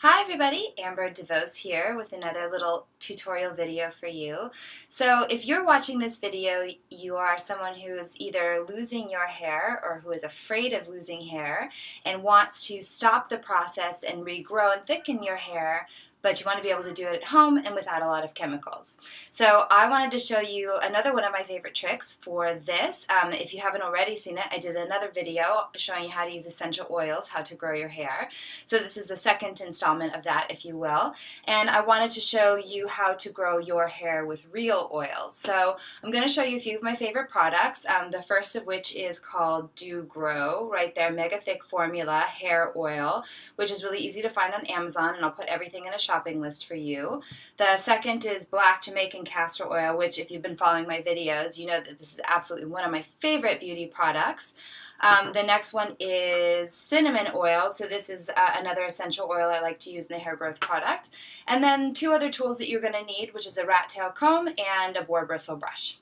Hi everybody, Amber DeVos here with another little tutorial video for you. So if you're watching this video, you are someone who is either losing your hair or who is afraid of losing hair and wants to stop the process and regrow and thicken your hair, but you want to be able to do it at home and without a lot of chemicals. So I wanted to show you another one of my favorite tricks for this. If you haven't already seen it, I did another video showing you how to use essential oils, how to grow your hair. So this is the second installment of that, if you will. And I wanted to show you how to grow your hair with real oils. So I'm going to show you a few of my favorite products. The first of which is called Dew Grow, right there, Mega Thick Formula Hair Oil, which is really easy to find on Amazon, and I'll put everything in a shopping list for you. The second is Black Jamaican Castor Oil, which if you've been following my videos, you know that this is absolutely one of my favorite beauty products. The next one is cinnamon oil. So this is another essential oil I like to use in the hair growth product. And then two other tools that you're going to need, which is a rat tail comb and a boar bristle brush.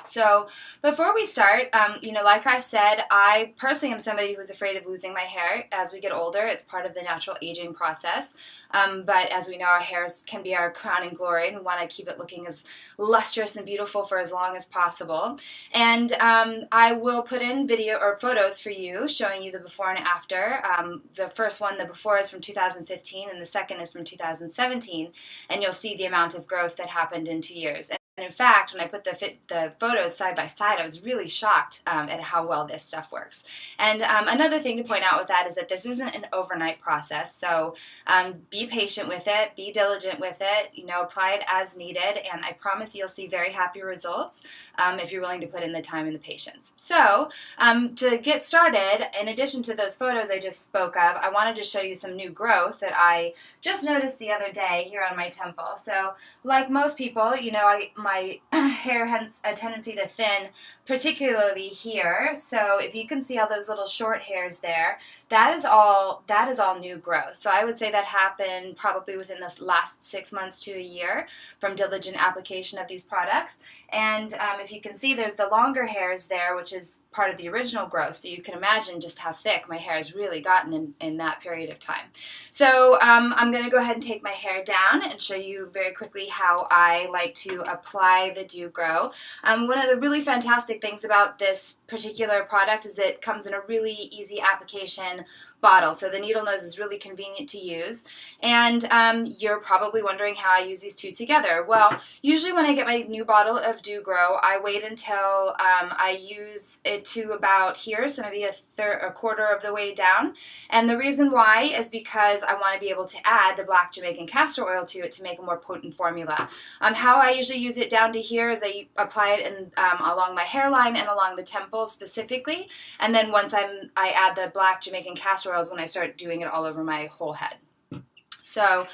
So before we start, like I said, I personally am somebody who's afraid of losing my hair as we get older. It's part of the natural aging process. But as we know, our hairs can be our crowning glory, and we want to keep it looking as lustrous and beautiful for as long as possible. And I will put in video or photos for you showing you the before and after. The first one, the before, is from 2015, and the second is from 2017. And you'll see the amount of growth that happened in 2 years. And in fact, when I put the photos side by side, I was really shocked at how well this stuff works. And another thing to point out with that is that this isn't an overnight process, so be patient with it, be diligent with it, apply it as needed, and I promise you'll see very happy results if you're willing to put in the time and the patience. So to get started, in addition to those photos I just spoke of, I wanted to show you some new growth that I just noticed the other day here on my temple. So like most people, my hair has a tendency to thin, particularly here. So if you can see all those little short hairs there, that is all new growth. So I would say that happened probably within this last 6 months to a year from diligent application of these products. And if you can see, there's the longer hairs there, which is part of the original growth. So you can imagine just how thick my hair has really gotten in that period of time. So I'm going to go ahead and take my hair down and show you very quickly how I like to apply the Dew Grow. One of the really fantastic things about this particular product is it comes in a really easy application bottle. So the needle nose is really convenient to use. And you're probably wondering how I use these two together. Well, usually when I get my new bottle of Dew Grow, I wait until I use it to about here, so maybe a quarter of the way down. And the reason why is because I want to be able to add the Black Jamaican Castor Oil to it to make a more potent formula. How I usually use it down to here is I apply it along my hairline and along the temples specifically. And then once I add the Black Jamaican Castor Oils when I start doing it all over my whole head. So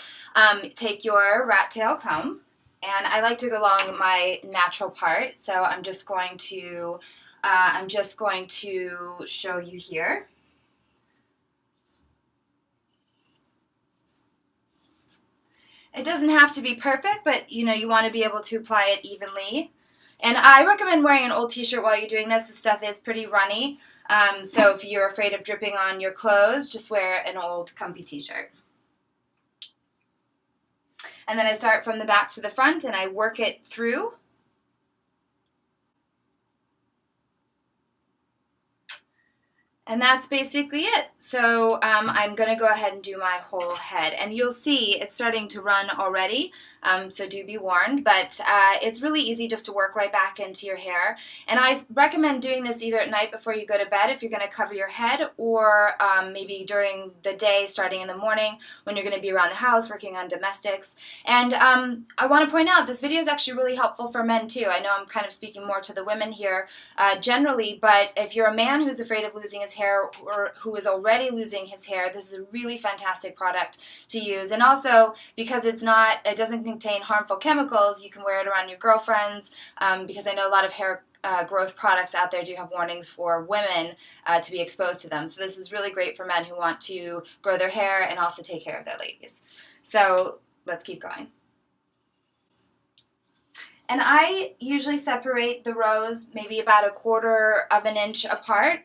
take your rat tail comb, and I like to go along my natural part. So I'm just going to show you here. It doesn't have to be perfect, but you want to be able to apply it evenly. And I recommend wearing an old t-shirt while you're doing this. The stuff is pretty runny. So if you're afraid of dripping on your clothes, just wear an old comfy t-shirt. And then I start from the back to the front and I work it through. And that's basically it. So I'm going to go ahead and do my whole head. And you'll see it's starting to run already, so do be warned. But it's really easy just to work right back into your hair. And I recommend doing this either at night before you go to bed if you're going to cover your head, or maybe during the day starting in the morning when you're going to be around the house working on domestics. And I want to point out this video is actually really helpful for men too. I know I'm kind of speaking more to the women here generally, but if you're a man who's afraid of losing his hair or who is already losing his hair, this is a really fantastic product to use. And also, because it doesn't contain harmful chemicals, you can wear it around your girlfriends, because I know a lot of hair growth products out there do have warnings for women to be exposed to them. So this is really great for men who want to grow their hair and also take care of their ladies. So let's keep going. And I usually separate the rows maybe about 1/4 of an inch apart.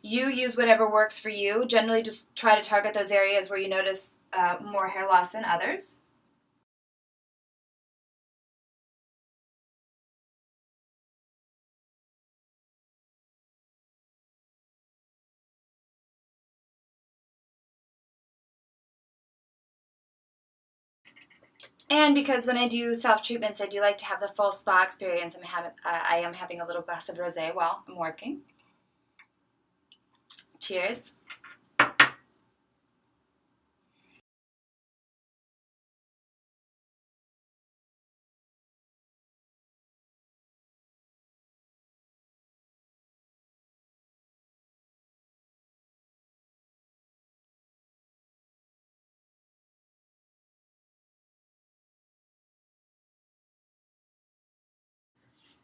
You use whatever works for you. Generally just try to target those areas where you notice more hair loss than others. And because when I do self-treatments, I do like to have the full spa experience. I am having a little glass of rosé while I'm working. Cheers.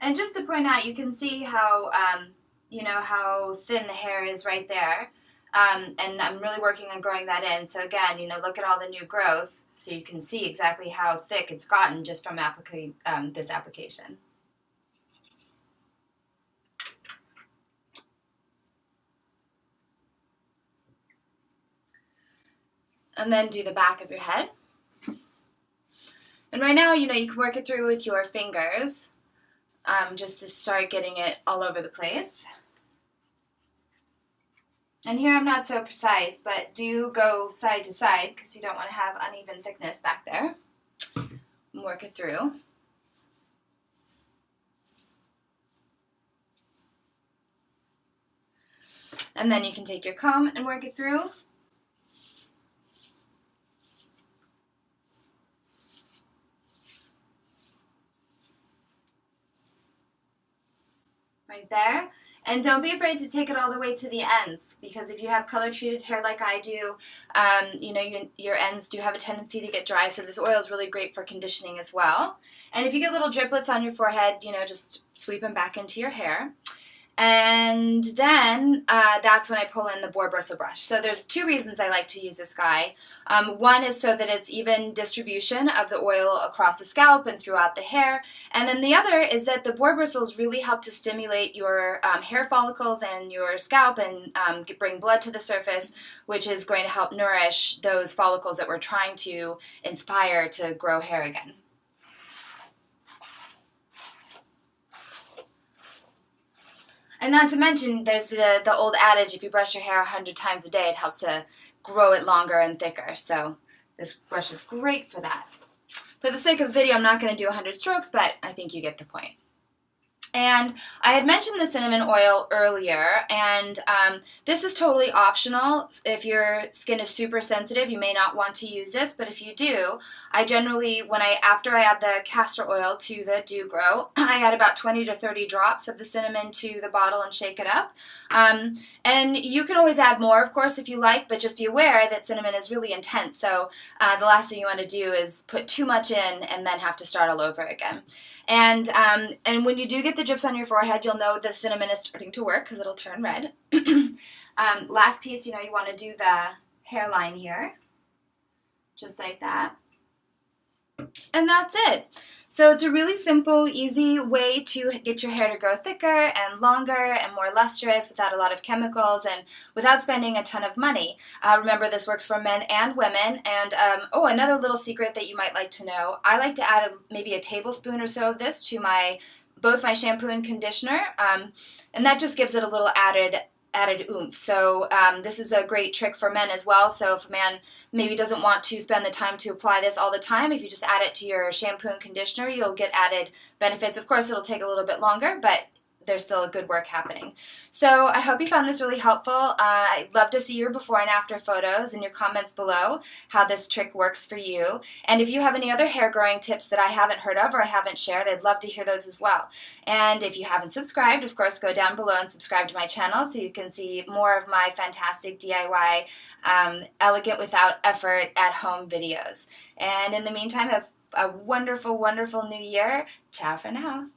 And just to point out, you can see how, how thin the hair is right there. And I'm really working on growing that in. So again, look at all the new growth so you can see exactly how thick it's gotten just from this application. And then do the back of your head. And right now, you can work it through with your fingers just to start getting it all over the place. And here I'm not so precise, but do go side to side because you don't want to have uneven thickness back there. Work it through. And then you can take your comb and work it through. Right there. And don't be afraid to take it all the way to the ends, because if you have color treated hair like I do, your ends do have a tendency to get dry, so this oil is really great for conditioning as well. And if you get little driplets on your forehead, just sweep them back into your hair. And then that's when I pull in the boar bristle brush. So there's 2 reasons I like to use this guy. One is so that it's even distribution of the oil across the scalp and throughout the hair. And then the other is that the boar bristles really help to stimulate your hair follicles and your scalp and bring blood to the surface, which is going to help nourish those follicles that we're trying to inspire to grow hair again. And not to mention, there's the old adage, if you brush your hair 100 times a day, it helps to grow it longer and thicker. So this brush is great for that. For the sake of video, I'm not going to do 100 strokes, but I think you get the point. And I had mentioned the cinnamon oil earlier, and this is totally optional. If your skin is super sensitive, you may not want to use this, but if you do, I generally, after I add the castor oil to the Dew Grow, I add about 20 to 30 drops of the cinnamon to the bottle and shake it up. And you can always add more, of course, if you like, but just be aware that cinnamon is really intense, so the last thing you want to do is put too much in and then have to start all over again. And when you do get the drips on your forehead, you'll know the cinnamon is starting to work because it'll turn red. Last piece, you want to do the hairline here, just like that. And that's it. So it's a really simple, easy way to get your hair to grow thicker and longer and more lustrous without a lot of chemicals and without spending a ton of money. Remember, this works for men and women. And another little secret that you might like to know, I like to add maybe a tablespoon or so of this to both my shampoo and conditioner, and that just gives it a little added oomph. So this is a great trick for men as well. So if a man maybe doesn't want to spend the time to apply this all the time, if you just add it to your shampoo and conditioner, you'll get added benefits. Of course, it'll take a little bit longer, but there's still good work happening. So I hope you found this really helpful. I'd love to see your before and after photos in your comments below, how this trick works for you. And if you have any other hair growing tips that I haven't heard of or I haven't shared, I'd love to hear those as well. And if you haven't subscribed, of course, go down below and subscribe to my channel so you can see more of my fantastic DIY, elegant without effort at home videos. And in the meantime, have a wonderful, wonderful new year. Ciao for now.